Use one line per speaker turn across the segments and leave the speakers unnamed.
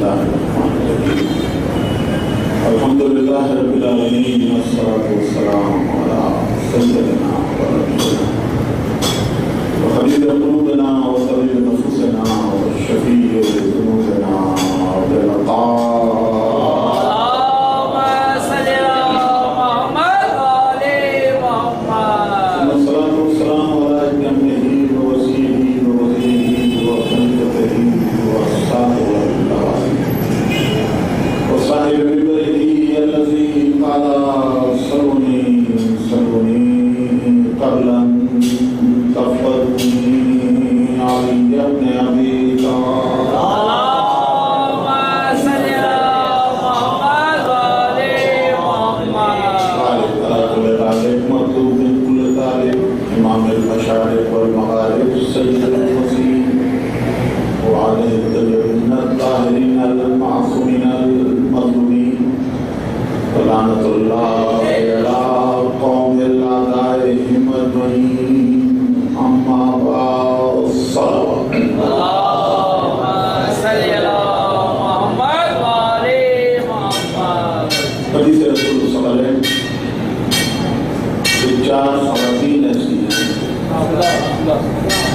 الله الرحمن الرحيم الحمد لله رب العالمين والصلاة والسلام على سيدنا ونبينا وحبيب قلوبنا وطبيب نفوسنا والشفيع ذنوبنا وعبد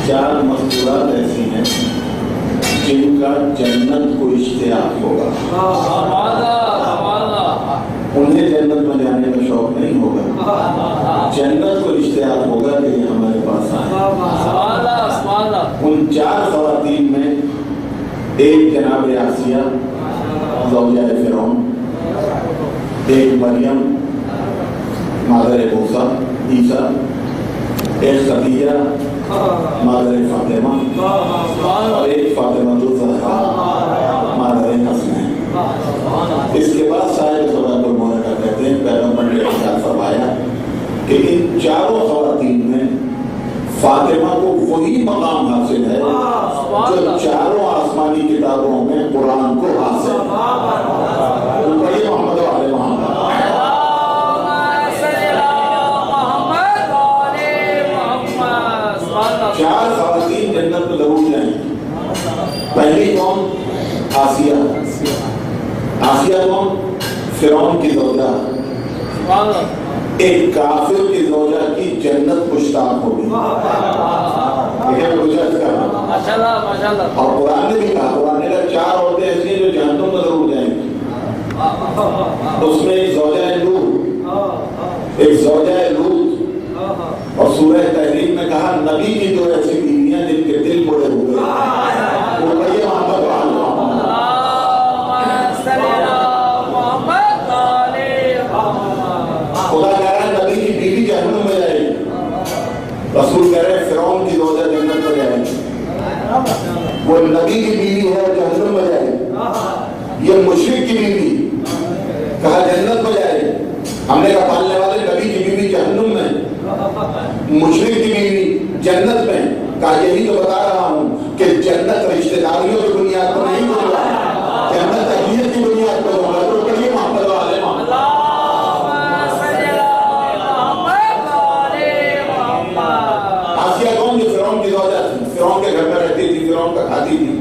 چار مذکورات ایسی ہیں جن کا جنت کو اشتیاق ہوگا، انہیں جنت میں جانے کا شوق نہیں ہوگا، جنت کو اشتیاق ہوگا کہ یہ ہمارے پاس آئے۔ ان چار خواتین میں ایک جناب آسیہ زوجہ فرعون، ایک مریم مادر موسیٰ عیسیٰ، ایک خدیجہ مادر فاطمہ اور ایک فاطمہ الزہرا مادر حسنین۔ اس کے بعد صاحب صداقت المبارکہ کہتے ہیں پیغمبر نے ارشاد فرمایا کہ ان چاروں خواتین میں فاطمہ کو وہی مقام حاصل ہے جو چاروں آسمانی کتابوں میں قرآن کو حاصل ہے۔ تو پڑھیے محمد و آل محمد۔ چار خواتین جنت میں ضرور جائیں گی۔ پہلی کون؟ آسیہ۔ آسیہ کون؟ فرعون کی زوجہ، ایک کافر کی زوجہ کی جنت مشتاق ہوگی۔ اور قرآن نے بھی کہا، قرآن نے کہا چار عورتیں ایسی ہیں جو جہنم میں ضرور جائیں گی۔ اس میں ایک زوجہ نوح، ایک زوجہ لوط، اور سورہ تحریم میں کہا نبی کی دو ایسی بیویاں جن کے دل بڑے ہوئے۔ وہ کہیے محمد و آل محمد۔ خدا کہہ رہا ہے نبی کی بیوی جہنم میں جائے گی، رسول کہہ رہے ہیں فرعون کی زوجہ جنت میں جائے گی۔ وہ نبی کی بیوی ہے جہنم میں جائے گی، یہ مشرک کی بیوی کہا جنت میں جائے گی۔ ہم نے کہا پالنے والے نبی کی بیوی جہنم میں، مشرک کی بیوی جنت میں، کہا یہی تو بتا رہا ہوں کہ جنت رشتہ داریوں کی بنیاد پر نہیں ہوگا، جنت اہلیت کی بنیاد پر ہوگا۔ تو کہیے محمد و آل محمد۔ آسیہ کون؟ جو فرعون کی زوجہ تھی، فرعون کے گھر میں رہتی تھی، فرعون کا کھاتی تھی۔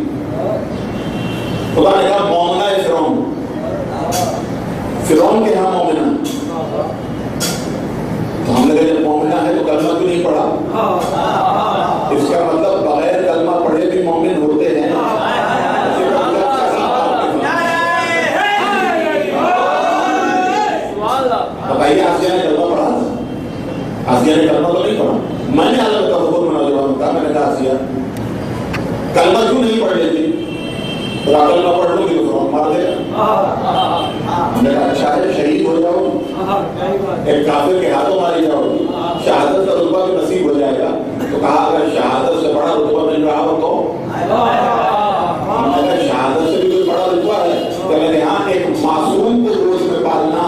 خدا نے کہا مومنہ فرعون، فرعون کے ہاں مومنہ۔ تو ہم نے کہا جب مومنہ ہے تو کلمہ کیوں نہیں پڑھا؟ اس کا مطلب بغیر کلمہ پڑھے بھی مومن ہوتے ہیں۔ بتائیے آسیہ نے کلمہ پڑھا تھا؟ آسیہ نے کلمہ تو نہیں پڑھا۔ میں نے حالت کا خود مناظرہ تھا، میں نے کہا آسیہ کلمہ کیوں نہیں پڑھ لیتی؟ کلمہ پڑھ لوں گی تو فرعون مار دے گا۔ ہم نے کہا اچھا ہے شہید ہو جاؤ، ایک کافر کے ہاتھوں ماری جاؤ، شہادت کا رتبہ بھی نصیب ہو جائے گا۔ تو کہا اگر شہادت سے بڑا رتبہ مل رہا ہو تو؟ ہم نے کہا شہادت سے بھی کوئی بڑا رتبہ ہے؟ تو میں نے یہاں ایک معصوم کو گود میں پالنا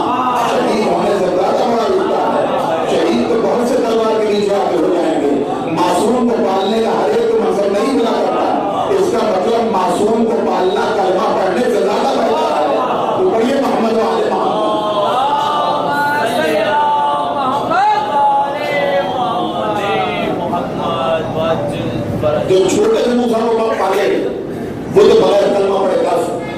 شہید ہونے سے زیادہ بڑا رتبہ ہے۔ شہید تو بہت سے تلوار کے نیچے آگے ہو جائیں گے، معصوم کو پالنے کا ہر ایک کو منصب نہیں ملا کرتا۔ اس کا مطلب معصوم کو پالنا کلمہ پڑھنے سے زیادہ بہتر ہے۔ تو پڑھیے محمد و آل محمد۔ جو چھوٹے سے مسلمانوں کو پالے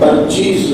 25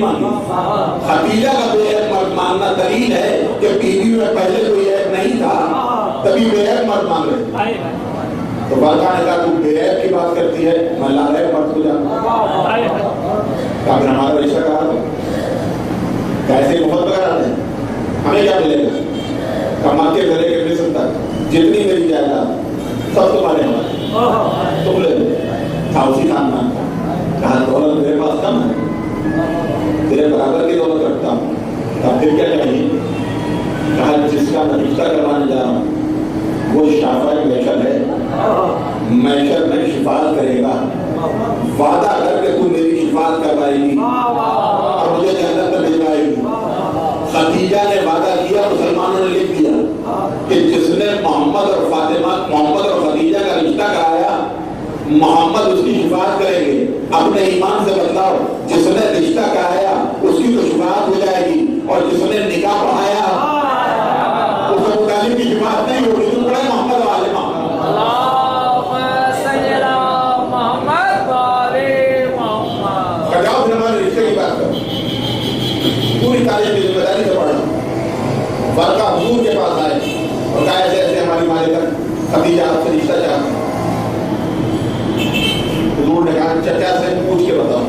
نہیں مانی. خدیجہ کا بے عیب مرد ماننا دلیل ہے کہ بیوی میں پہلے کوئی عیب نہیں تھا, تبھی بے عیب مرد مان رہے. تو والدہ نے کہا تو بے عیب کی بات کرتی ہے, میں لالعیب مرد کو جانتا. پھر ہمارا رشتہ کہا تھا کیسے محبت کرا دیں, ہمیں کیا ملے گا؟ کما کے گھرے کے مصر تک جتنی میری جائیداد سب تمہارے ہمارے, تم لے لو. تھا اسی خاندان کا. کہا دولت میرے پاس کم ہے, تیرے برابر کی دولت رکھتا ہوں, اب پھر کیا چاہیے؟ کہا جس کا میں رشتہ کروانے جا رہا ہوں وہ شافع میشر ہے, میشر میں شفاعت کرے گا, وعدہ کر کے تم میری شفاعت کروائے گی اور مجھے جنت میں بھجوائے گی. خدیجہ نے وعدہ کیا, مسلمانوں نے لکھ دیا کہ جس نے محمد اور فاطمہ, محمد اور خدیجہ کا رشتہ کرایا, محمد اس کی شفاعت کریں گے. اپنے ایمان سے بتلاؤ, جس نے رشتہ کرایا اس کی تو شفاعت ہو جائے گی, اور جس نے نکاح پڑھایا اس کو تعلیم کی شفاعت نہیں ہوگی. تم پڑھے محمد والے محمد. بجاؤ پھر ہمارے رشتے کی بات کرو. پوری تعلیم کی ذمہ داری سے پڑھنا. ورقہ حضور کے پاس آئے اور کہا ایسے ایسے ہماری مالکہ خدیجہ آپ سے رشتہ چاہتے ہیں. حضور نے کہا چچا سے پوچھ کے بتاؤں,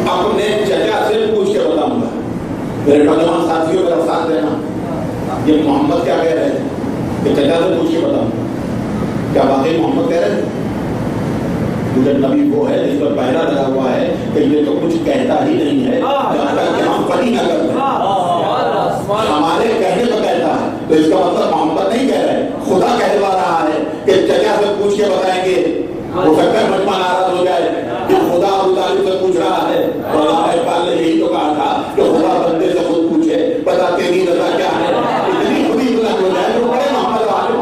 اپنے چچا سے پوچھ کے بتاؤں گا. میرے نوجوان ساتھیوں میرا ساتھ دینا, یہ محمد کیا کہہ رہے ہیں کہ چچا سے پوچھ کے بتاؤں, کیا واقعی محمد کہہ رہے ہیں؟ مجھے نبی وہ ہے جس پر پہرا لگا ہوا ہے کہ یہ تو کچھ کہتا ہی نہیں ہے جب تک کہ ہم پڑھی نہ کرتے. ہمارے کہنے کو کہتا ہے تو اس کا مطلب محمد نہیں کہہ رہے, خدا کہلوا رہا ہے کہ چچا سے پوچھ کے بتائیں گے. ہو سکتا ہے مجمع ناراض ہو جائے کہ خدا ابو طالب سے پوچھ رہا ہے, اور اللہ اقبال نے یہی تو کہا تھا کہ خدا بندے سے خود پوچھے بتا تیری رضا کیا ہے. اتنی خودی بلند ہو جائے تو بڑے محمد والے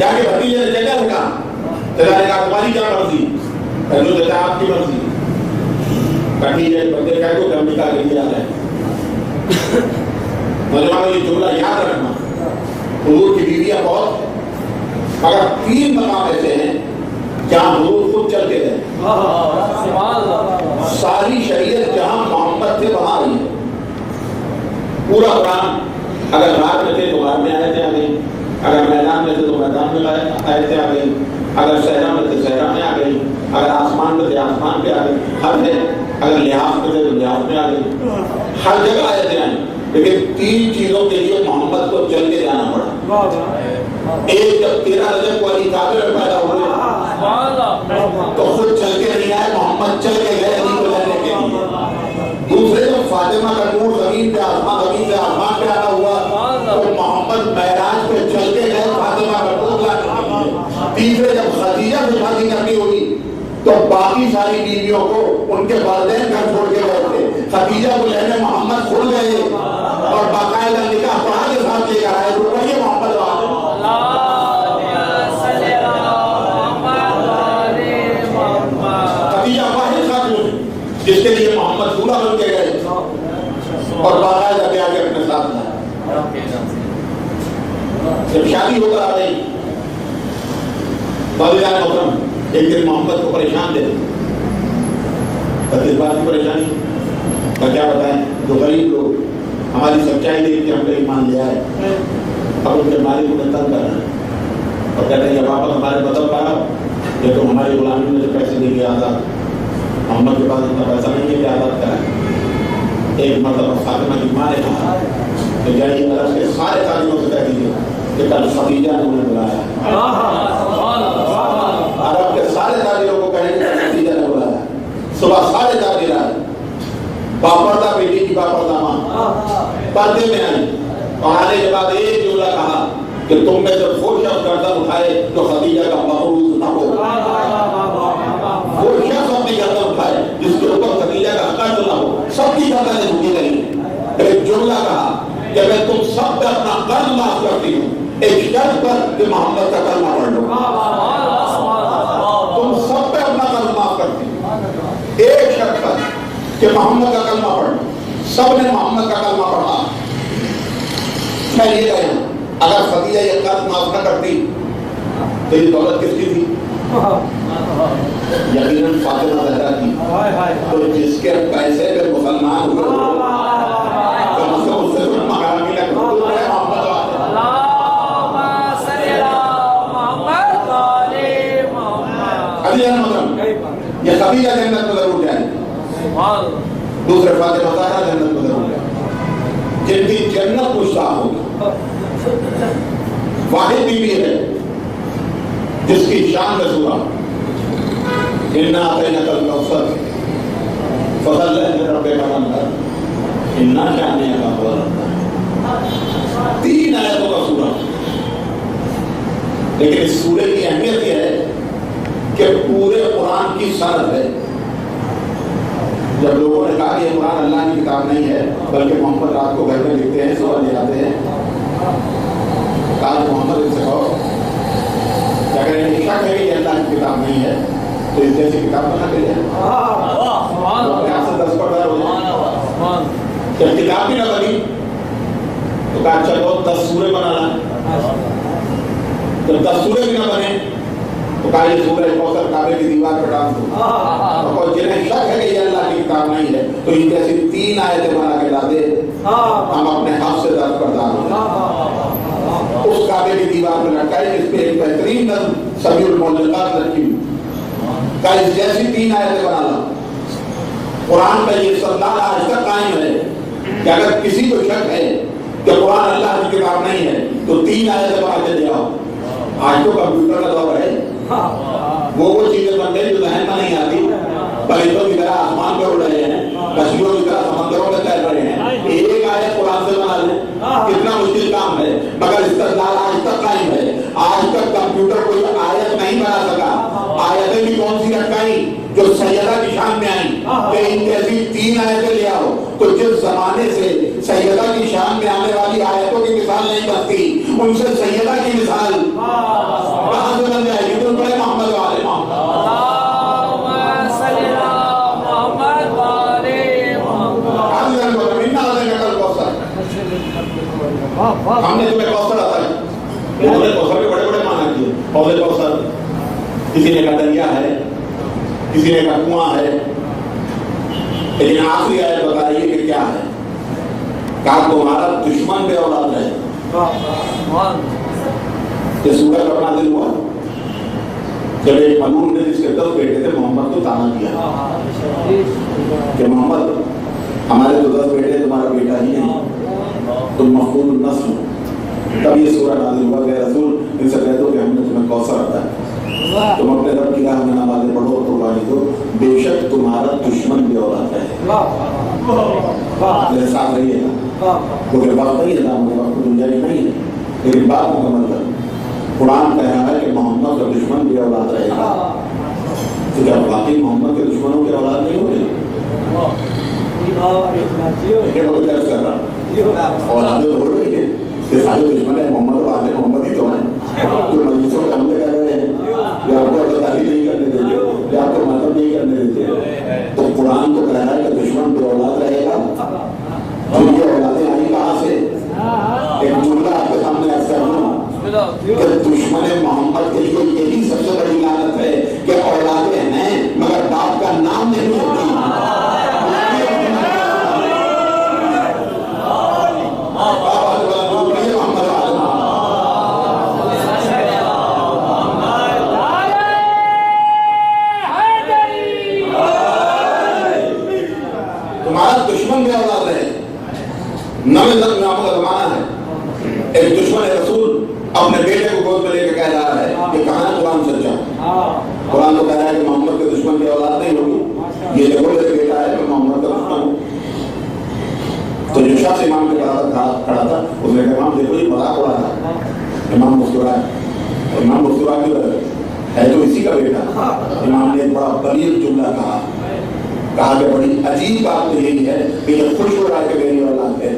جا کے بھتیجے نے چچا سے کہا, چچا نے کہا تمہاری کیا مرضی؟ جو چچا آپ کی مرضی. بھتیجے بندے کہہ کو ہم نکاح کے لیے آ رہے ہیں. نوجوانوں یہ جملہ یاد رکھنا, حضور کی بیویاں بہت, مگر 3 مقام ایسے ہیں جہاں حضور خود چل کے گئے. ساری شریعت جہاں محمد سے وہاں رہی ہے. پورا قرآن اگر رات میں تھے تو رات میں آئے تھے آ گئی, اگر میدان میں تھے تو میدان میں آئے تھے آ گئی, اگر صحرا میں تھے صحرا میں آ گئی, اگر آسمان میں تھے آسمان پہ آ گئی. ہر ہے اگر لحاظ میں تھے تو لحاظ میں آ گئی. ہر جگہ آئے تھے آئیں. لیکن 3 چیزوں کے لیے محمد کو چل کے جانا پڑا. ایک, جب 13 رجب کو علی کعبے میں پیدا ہوئے تو خود چل کے نہیں آئے, محمد چل کے گئے علی کو لینے کے لیے. دوسرے, جب فاطمہ کا نور زمین پہ آسمان پہ آنا ہوا تو محمد معراج پہ چل کے گئے فاطمہ کا نور لانے کے لیے. تیسرے, جب خدیجہ سے شادی کرنی ہوئی تو باقی ساری بیویوں کو ان کے والدین گھر چھوڑ کے گئے تھے, خدیجہ کو لینے محمد کھل گئے اور باقاعدہ نکاح پڑھا کے ساتھ لے کر آئے. تو وہی محمد والے خدیجہ واحد خاتون جس کے لیے محمد دولہا بن کے گئے اور باقاعدہ کے آگے اپنے ساتھ لائے. جب شادی ہو کر آ گئی والدین محترم, ایک دن محمد کو پریشان دے اس بات کی پریشانی کا کیا بتائیں. جو غریب لوگ ہماری سچائی دیکھ کے ہم نے ایمان لیا ہے, اب ان کے مالک کو تنگ کر رہے ہیں اور کہتے ہیں واپس ہمارے بدل پایا, یہ تو ہماری غلامی میں سے پیسے دے کے آزاد. محمد کے پاس اتنا پیسہ نہیں ہے کہ آزاد کرائے. ایک مرتبہ فاطمہ کی ماں نے کہا کہ جائیے عرب کے سارے تاجروں سے کہہ دیجیے کہ کل خدیجہ نے انہیں بلایا. عرب کے سارے تاجروں کو کہیں کہ خدیجہ نے بلایا. صبح سارے تاجر آئے, باپردہ بیٹی کی باپردہ ماں پردے میں آئی اور آنے کے بعد ایک جملہ کہا کہ تم میں سے وہ شخص گردن اٹھائے جو خدیجہ کا مقروض نہ ہو. وہ شخص اپنی گردن اٹھائے جس کے اوپر خدیجہ کا قرض نہ ہو. سب کی گردنیں جھکی رہی. ایک جملہ کہا کہ میں تم سب پہ اپنا قرض معاف کرتی ہوں, ایک شرط پر کہ محمد کا کلمہ پڑھ لو. تم سب پہ اپنا قرض معاف کرتی ہوں, ایک شرط پر کہ محمد کا کلمہ پڑھ لو. سب نے محمد کا کلمہ پڑھا. میں یہ کہہ رہا ہوں اگر خدیجہ یہ قرض معاف نہ کرتی تو یہ دولت کس کی تھی؟ یقیناً فاطمہ زہرا کی. تو جس کے پیسے پہ مسلمان ہوئے کم سے کم اس سے مقامی نہ کرو. یہ خدیجہ جنت میں ضرور جائیں. دوسرے فاطمہ زہرا جنت میں ضرور جائیں جن کی جنت مشتاق ہوگی. واحد بیوی ہے جس کی شان میں سورہ اِنَّا أَعْطَيْنَاكَ الْكَوْثَرَ فَصَلِّ لِرَبِّكَ وَانْحَرْ اِنَّا شَانِئَكَ هُوَ الْأَبْتَرُ. 3 آیتوں کا سورہ. لیکن اس سورے کی اہمیت یہ ہے کہ پورے قرآن کی سند ہے. جب لوگوں نے کہا کہ یہ قرآن اللہ کی کتاب نہیں ہے بلکہ محمد رات کو گھر میں لکھتے ہیں صبح لے آتے ہیں, کہا محمد ان سے کہو کہ اگر یہ شک ہے کہ یہ اللہ کی کتاب نہیں ہے تو اس جیسی کتاب بنا کے لے اپنے آپ سے 10 پڑھ ہو جائے. جب کتاب بھی نہ بنی تو کہا اچھا بہت 10 سورے بنانا. جب 10 سورے بھی نہ بنے تو کہا یہ سورہ کوثر کعبے کی دیوار پر ڈال دو. اور جنہیں شک ہے کہ یہ اللہ کی کتاب نہیں ہے تو ان جیسی 3 آیتیں بنا کے لا دے, ہم اپنے ہاتھ سے درد بردار ہو جائیں. اس کعبے کی دیوار پر لٹکائے جس پہ ایک بہترین نظم سمیع المعلقات رکھی ہوئی. کہا اس جیسی 3 آیتیں بنا لا. قرآن کا یہ سردار آج تک قائم ہے کہ اگر کسی کو شک ہے کہ قرآن اللہ کی کتاب نہیں ہے تو 3 آیتیں بنا کے لے آؤ. آج تو کمپیوٹر کا دور ہے, وہ چیزیں بن گئی جو ذہن میں نہیں آتی. پرندوں کی طرح آسمان پہ اڑ رہے ہیں, مچھلیوں کی طرح سمندروں میں تیر رہے ہیں. ایک آیت قرآن سے بنا لیں, کتنا مشکل کام ہے, مگر استدلال آج تک قائم ہے. آج تک کمپیوٹر کوئی آیت نہیں بنا سکا. آیتیں بھی کون سی لٹکائیں جو سیدہ کی شان میں آئیں کہ ان جیسی 3 آیتیں لے آؤ. تو جس زمانے سے سیدہ کی شان میں آنے والی آیتوں کی مثال نہیں بنتی, ان سے سیدہ کی مثال کہاں سے بن جائے گی؟ تو بڑے محمد والے ہم نے تمہیں کوثر آتا ہے. لوگوں نے کوثر کے بڑے بڑے معنی کیے. حوض کوثر, کسی نے کہا دریا ہے, کسی نے کہا کنواں ہے. لیکن آخری آیت بتا رہی ہے کہ کیا ہے. کہا تمہارا دشمن بے اولاد ہے. یہ سورہ کب نازل ہوا؟ جب ایک ملعون نے جس کے 10 بیٹے تھے محمد کو تانا دیا کہ محمد ہمارے تو 10 بیٹے, تمہارا بیٹا ہی نہیں, تم مفقود النسل. تب یہ سورہ نازل ہوا کہ رسول ان سے کہہ دو کہ ہم نے تمہیں کوثر آتا ہے, تم اپنے رب کی راہ میں نمازیں پڑھو تو گاڑی دو, بے شک تمہارا دشمن بے اولاد ہے. میرے ساتھ رہیے گا کیونکہ وقت نہیں ہے, وقت گنجائش نہیں ہے. لیکن بات مکمل کر, قرآن کہہ رہا ہے کہ محمد کا دشمن بے اولاد رہے گا. تو کیا واقعی محمد کے دشمنوں کے اولاد نہیں ہو رہے؟ اولادیں ہو رہی ہے کہ سارے دشمن ہیں محمد, والے محمد ہی تو ہیں جو مجلسوں کے حملے کر رہے ہیں یا آپ کو عزاداری نہیں کرنے دیتے یا آپ کو مذہب نہیں کرنے دیتے. تو قرآن تو کہہ رہا ہے کہ دشمن بے اولاد رہے گا. اور یہ اولادیں آئی کہاں سے؟ ایک جملہ آپ کے سامنے ایسا ہوں کہ دشمن محمد کے لیے یہی سب سے بڑی لعنت ہے کہ اولادیں ہیں مگر باپ کا نام نہیں ہوتی. تمہارا دشمن بے اولاد رہے. نئے ناموں کا زمانہ ہے. ایک دشمن رسول اپنے بیٹے کو گود میں لے کے کہہ رہا ہے کہ کہاں ہے قرآن سچا. قرآن تو کہہ رہا ہے کہ محمد کے دشمن کی اولاد نہیں ہوگی. یہ دیکھو میرا بیٹا ہے کہ محمد کا دشمن ہوں. تو جو شخص امام کے کھڑا تھا اس نے کہا امام دیکھو یہ مذاق اڑا تھا. امام مسکرائے. امام مسکرا کیوں ہے تو اسی کا بیٹا. امام نے ایک بڑا بلیغ جملہ کہا کہ بڑی عجیب بات تو یہی ہے کہ یہ خوش ہو رہا ہے کہ میری اولاد ہے.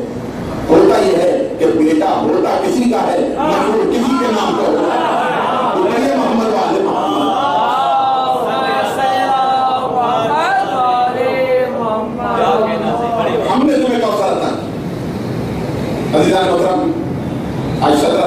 ہوتا یہ ہے کہ بیٹا ہوتا کسی کا ہے مشہور کسی کے نام پر ہوتا ہے. محمد والے ہم نے تمہیں کوثر عطا کی. عزیزان محترم, آج 17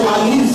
40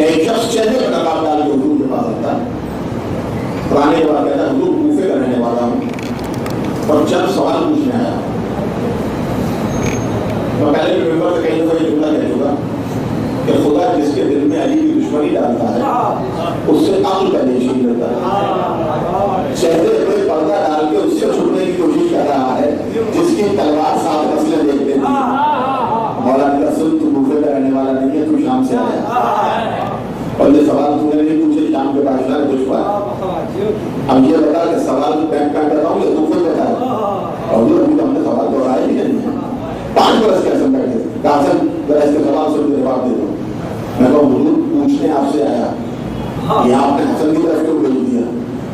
کہ ایک شخص چہرے پر نقاب ڈال کے حضور کے پاس آتا ہے، پرانے کے بعد کہتا ہے حضور کوفے کا رہنے والا ہوں اور چند سوال پوچھنے آیا۔ میں پہلے بھی ممبر سے کہیں دفعہ یہ جملہ کہہ چکا کہ خدا جس کے دل میں علی کی دشمنی ڈالتا ہے اس سے عقل کا نشین رہتا ہے، چہرے پہ پردہ ڈال کے اس سے چھپنے کی کوشش کر رہا ہے جس کی تلوار سات فصلیں دیکھتے تھے۔ مولانا کا سن تو کوفے کا رہنے والا نہیں ہے، تو شام سے آیا اور یہ سوال تم نے نہیں پوچھے شام کے بادشاہ نے پوچھ پایا۔ اب یہ بتا کہ سوال بینک کا کر رہا ہوں یا تم خود بتا اور جو ابھی تو ہم نے سوال دوہرایا بھی نہیں ہے۔ 5 برس کے حسن بیٹھے کہا حسن ذرا اس کے سوال سن کے جواب دے دو۔ میں کہا حضور پوچھنے آپ سے آیا، یہ آپ نے حسن کی طرف کیوں بھیج دیا؟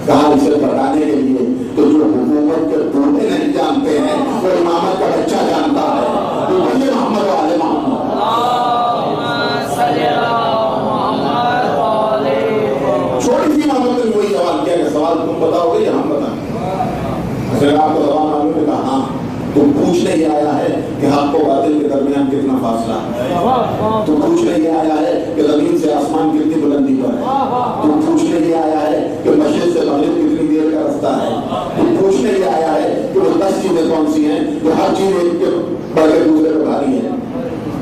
کہا اسے بتانے کے لیے تو جو حکومت کے ٹوٹے نہیں جانتے ہیں وہ امامت کا بچہ جانتا ہے، تو وہی محمد و آل محمد۔ چھوٹی سی امامت نے وہی سوال کیا کہ سوال تم بتاؤ گے یا ہم بتائیں؟ حسن آپ کو سوال معلوم ہے؟ کہا ہاں۔ تو پوچھنے یہ آیا ہے کہ حق و باطل کے درمیان کتنا فاصلہ ہے، تو پوچھنے یہ آیا ہے کہ زمین سے آسمان کتنی بلندی پر ہے، تو پوچھنے یہ آیا ہے کہ مشرق سے مغرب کتنی دیر کا رستہ ہے، تو پوچھنے یہ آیا ہے کہ وہ 10 چیزیں کون سی ہیں جو ہر چیز ایک کے بڑھ کے دوسرے پہ بھاری ہے۔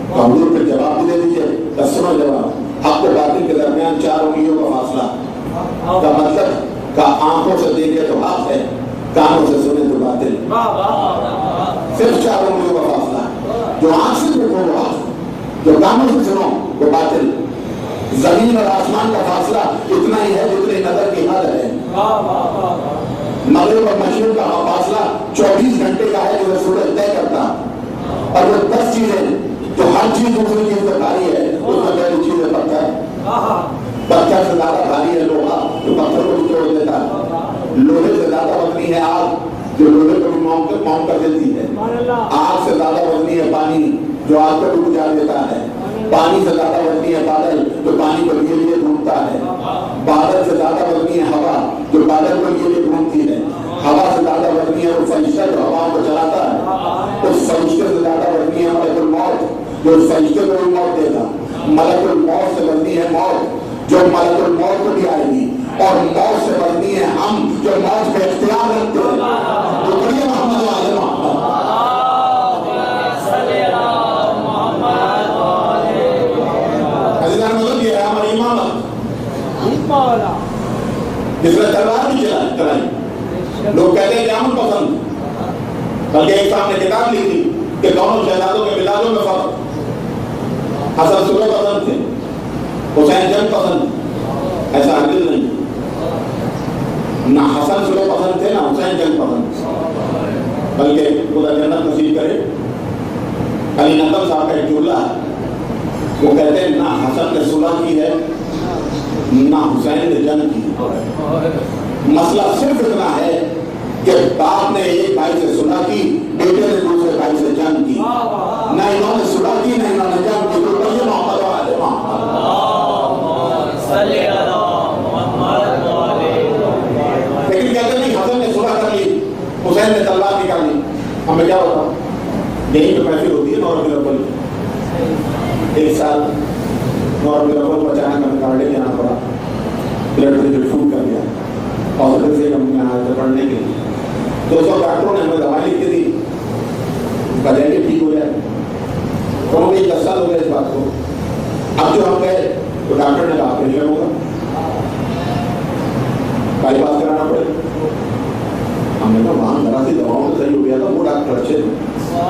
تو حضور پھر جواب بھی دے دیجیے، سنو جواب۔ حق و باطل کے درمیان 4 انگلیوں کا فاصلہ کا مطلب کا آنکھوں سے دیکھے تو حق ہے، کانوں سے سنے تو باطل، صرف 4 انگلیوں کا فاصلہ۔ جو آنکھ سے دیکھو وہ حق، جو کانوں سے سنو وہ باطل۔ زمین اور آسمان کا فاصلہ اتنا ہی ہے جتنی نظر کی حد ہے۔ مغرب اور مشرق کا فاصلہ 24 گھنٹے کا ہے جو سورج طے کرتا، اور وہ 10 چیزیں جو ہر چیز دوسری چیز سے بھاری ہے اس میں پہلی چیز ہے پتھر۔ پتھر سے زیادہ بھاری ہے لوہا جو پتھر کو بھی توڑ دیتا ہے، لوہے سے زیادہ وزنی ہے آگ جو لوہے کو بھی ماؤنٹ کر دیتی ہے، آگ سے زیادہ وزنی ہے پانی جو آگ کو بھی بجھا دیتا ہے، پانی سے زیادہ وزنی ہے بادل جو پانی کو لیے لیے ڈھونڈتا ہے، بادل سے زیادہ وزنی ہے ہوا جو بادل کو لیے لیے ڈھونڈتی ہے، ہوا سے زیادہ وزنی ہے وہ فرشتہ جو ہواؤں کو چلاتا ہے، اس فرشتے سے زیادہ وزنی ہے ملک الموت جو اس فرشتے کو بھی موت دے گا، ملک الموت سے وزنی ہے موت جو ملک الموت کو بھی آئے گی، اور موت سے وزنی ہے ہم جو موت پہ اختیار رکھتے ہیں۔ تو بڑھیا محمد و آل محمد۔ عزیزان مطلب یہ ہے ہماری امامت جس میں تلوار بھی چلائی۔ لوگ کہتے ہیں کہ امن پسند، بلکہ ایک صاحب نے کتاب لکھی کہ دونوں شہزادوں کے مزاجوں میں فرق۔ حسن صلح پسند تھے، حسین جنگ پسند، ایسا ہرگز نہیں۔ نہ حسن صلح پسند تھے نہ حسین جنگ پسند، بلکہ خدا جنت نصیب کرے علی نقل صاحب کا ایک جملہ ہے، وہ کہتے ہیں نہ حسن نے صلح کی ہے نہ حسین نے جنگ کی۔ مسئلہ صرف اتنا ہے کہ باپ نے ایک بھائی سے صلح کی، بیٹے نے دوسرے بھائی سے جنگ کی، نہ انہوں نے صلح کی نہ انہوں نے جنگ کی۔ تو یہ محمد و آل محمد۔ لیکن کہتے نہیں حسن نے صلح کر لی حسین نے تلوار نکال لی، ہمیں کیا ہوتا؟ یہی تو محفل ہوتی ہے نور الاول۔ ایک سال نور الاول کو اچانک ہمیں کارڈے جانا پڑا، بلڈ پریشر شوٹ کر گیا، ہاسپٹل سے ہم یہاں سے پڑھنے کے لیے 200 ڈاکٹروں نے ہمیں دوائی لکھ کے دی، بجائے کہ ٹھیک ہو جائے۔ تو ہم 10 سال ہو گئے اس بات کو۔ اب جو ہم گئے تو ڈاکٹر نے کہا آپریشن ہوگا، بائی پاس کرانا پڑے۔ ہم نے کہا وہاں ذرا سی دواؤں سے صحیح ہو گیا تھا، وہ ڈاکٹر اچھے تھے،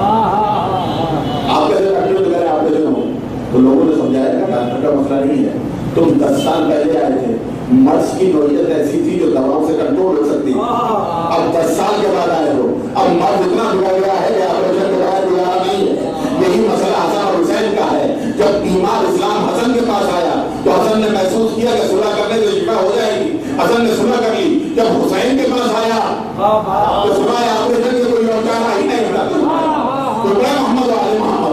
آپ کیسے ڈاکٹر تو کہہ رہے آپریشن ہو؟ تو لوگوں نے سمجھایا کہ ڈاکٹر کا مسئلہ نہیں ہے، تم 10 سال پہلے آئے تھے، مرض کی نوعیت ایسی تھی جو دواؤں سے کنٹرول ہو سکتی، اب 10 سال کے بعد آئے ہو، اب مرض اتنا بگڑ گیا ہے کہ آپریشن کے بعد گزارا نہیں ہے۔ یہی مسئلہ حسن اور حسین کا ہے۔ جب بیمار اسلام حسن کے پاس آیا تو حسن نے محسوس کیا کہ صلح کرنے سے شفا ہو جائے گی، حسن نے صلح کر لی۔ جب حسین کے پاس آیا تو سوائے آپریشن کے کوئی اور چارہ ہی نہیں ہوتا۔ تو بڑا محمد و آل محمد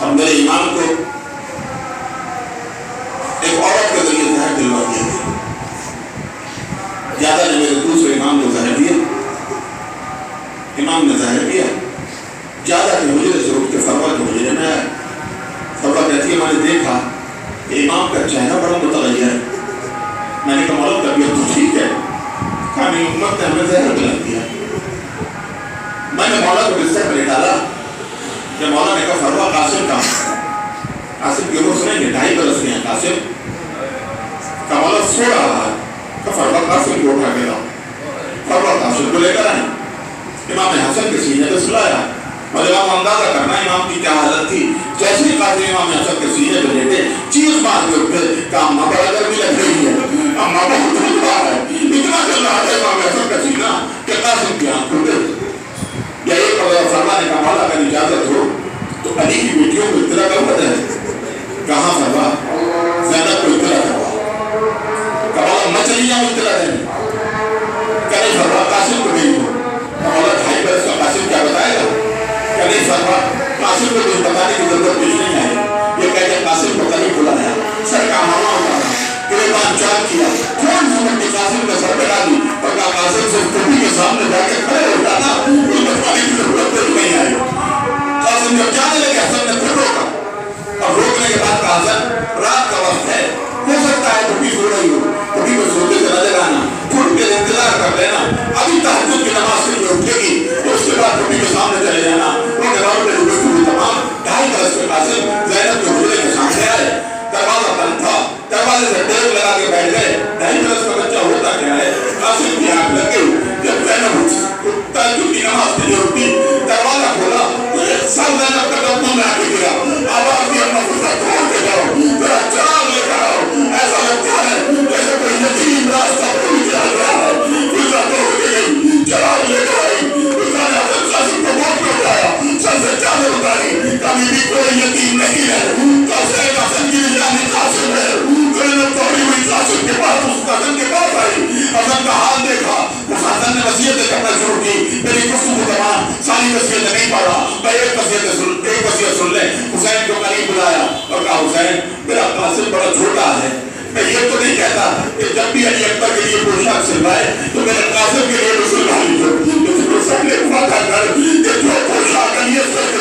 اور میرے امام کو ایک عورت کے ذریعے زہر دلوا دیا گیا. زیادہ نے میرے دوسرے امام کو زہر دیا. امام نے زہر دیا. زیادہ کے حجرے سے اٹھ کے فروا کے حجرے میں آیا. فروا کہتی ہے میں نے دیکھا کہ امام کا چہرہ بڑا متغیر ہے. میں نے کہا مولا طبیعت تو ٹھیک ہے. کہا نہیں امت نے ہمیں زہر دلا دیا. میں نے مولا کو بستر پر ڈالا. جب مولا نے کہا فروا قاسم کہاں؟ قاسم کی عمر سنیں گے 2.5 برس کے ہیں قاسم. کہا مولا سو رہا ہے. کہا فروا قاسم کو اٹھا کے لاؤ. فروا قاسم کو لے کر آئے. امام حسن کے سینے پہ سلایا. اور امام اندازہ کرنا امام کی کیا حالت تھی. جیسے ہی قاسم امام حسن کے سینے پہ لیٹے چیخ مار کے اٹھے کہ اماں بڑا گرمی لگ رہی ہے. اماں بہت دھوپ رہا ہے. اتنا چل رہا تھا امام حسن کا سینہ کہ قاسم کی آنکھ کھل گئی. یا ایک فرما نے کہا مولا اگر اجازت ہو تو علی کی بیٹیوں کو اطلاع کروا دیں. کہاں فرما؟ زینب کو اطلاع کروا. کہا مولا میں چلی جاؤں اطلاع دیں. کہ نہیں فرما قاسم کو بھیج دو. مولا 2.5 برس کا قاسم کیا بتائے گا؟ کہ نہیں فرما قاسم کو کچھ بتانے کی ضرورت پیش نہیں آئی. یہ کہتے قاسم کو کبھی بلایا. سر کا ماما ہوتا تھا. گریبان چاک کیا. کون سمجھ کے قاسم کا سر پہ ڈالی. اور کہا قاسم سے ٹوپی کے سامنے جا کے کھڑے ہو جانا. کوئی بتانے کی ضرورت نہیں آئی. قاسم جب جانے لگے حسن نے پھر روکا. اور روکنے کے بعد کہا حسن رات کا وقت ہے. ہو سکتا ہے ٹوپی سو رہی ہو. ٹوپی کو سوتے سے نظر آنا. پھر کے انتظار کر لینا. ابھی تہجد کی نماز کے لیے اٹھے گی. اس کے بعد ٹوپی کے سامنے چلے جانا. وہ گراؤنڈ میں ڈوبے ہوئے تمام 2.5 برس کے قاسم زینب کے حجرے کے سامنے آئے. دروازہ بند تھا. دروازے سے ٹیپ لگا کے بیٹھ گئے. 2.5 برس کا بچہ ہوتا کیا ہے. قاسم کی آنکھ لگ گئی. جب زینب تہجد کی نماز کے لیے اٹھی دروازہ کھولا تو ایک سر زینب کا قدم میں آ کے گرا. آواز دی اپنا فرصت چھوڑ کے جاؤ. ذرا چراغ لے کر آؤ. ایسا لگتا ہے جیسے کوئی یتیم راستہ بھول جا رہا ہے. فرصت توڑ کے گئی. چراغ لے کر آئی. فرصت نے حضرت قاسم کو موت میں اٹھایا. سر سے چادر اتاری. کبھی بھی کوئی یتیم نہیں ہے. قاسم کی نشانی قاسم ہے. زینب دوڑی ہوئی قاسم کے پاس اس قاسم کے پاس آئی. حسن کا حال دیکھا. اس حسن نے وصیتیں کرنا شروع کی. میری گفتگو زبان ساری وصیتیں نہیں پڑھا. میں ایک وصیت سن لیں. حسین کو قریب بلایا اور کہا حسین میرا قاسم بڑا چھوٹا ہے. میں یہ تو نہیں کہتا کہ جب بھی علی اکبر کے لیے پوشاک سلوائے تو میرے قاسم کے لیے بھی سلوا لیجیے. لیکن حسین نے وعدہ کر کہ جو پوشاک علی اکبر کے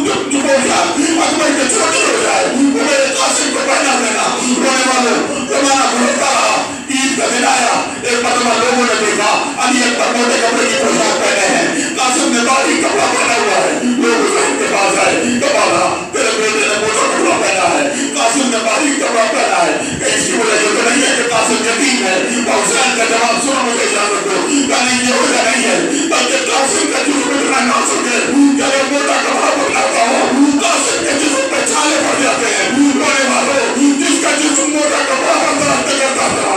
جو پوشاک اکبر کے چھوٹی ہو جائے وہ میرے قاسم کو پہنا دینا. رونے والوں زمانہ گزرتا رہا. عید کا دن آیا. ایک مرتبہ لوگوں نے دیکھا علی اکبر موٹے کپڑے کی پوشاک پہنے ہیں. قاسم نے باریک کپڑا پہنا ہوا ہے. لوگ حسین کے پاس آئے. کمالا تیرے بیٹے نے موٹا کپڑا پہنا ہے. قاسم نے باریک کپڑا پہنا ہے. کہ اس کی وجہ یہ تو نہیں ہے کہ قاسم یتیم ہے. اور حسین کا جواب سنو مجھے اجازت دو. کہ نہیں یہ وجہ نہیں ہے بلکہ قاسم کا جسم اتنا نازک ہے کہ اگر موٹا کپڑا پہناتا ہو قاسم کے جسم پہ چھالے پڑ جاتے ہیں. رونے والوں جس کا جسم موٹا کپڑا برداشت کرتا تھا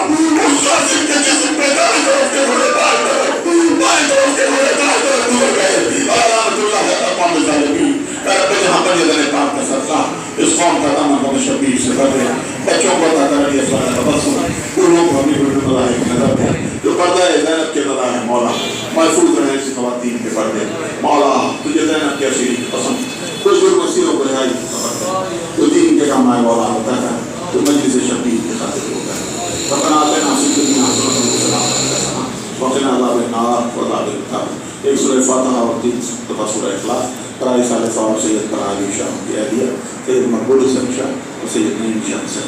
اس قاسم کے جسم پہ دائیں طرف کے گھوڑے بائیں طرف کے گھوڑے دائیں طرف دور گئے. رحمت اللہ اقوام ظالمین. رب جہاں پر یہ پاک کا صدقہ اس قوم کا تمام شبیر سے کر دے. بچوں کو عطا کر دیا سارا تبسم. پوروں کو اپنی ملائک نظر دے. جو پردہ ہے زینب کے پردہ ہے مولا محفوظ رہے ایسی خواتین کے پردے. مولا تجھے زینب کی اسیری کی پسند. کچھ دور مسیروں کو رہائی کی خبر دے. تو دین کے کام آئے مولا ہوتا ہے تو مجلس شبیر کے خاطر ہوتا ہے. ربنا آتنا فی الدنیا حسنۃ وقنا عذاب النار وعذاب القبر. ایک سورہ فاتحہ اور 3 دفعہ سورہ اخلاص. قرائے صالح صاحب سید قرآن علی شاہ کی اہلیہ سید مقبول حسن شاہ اور سید نعیم شاہ سے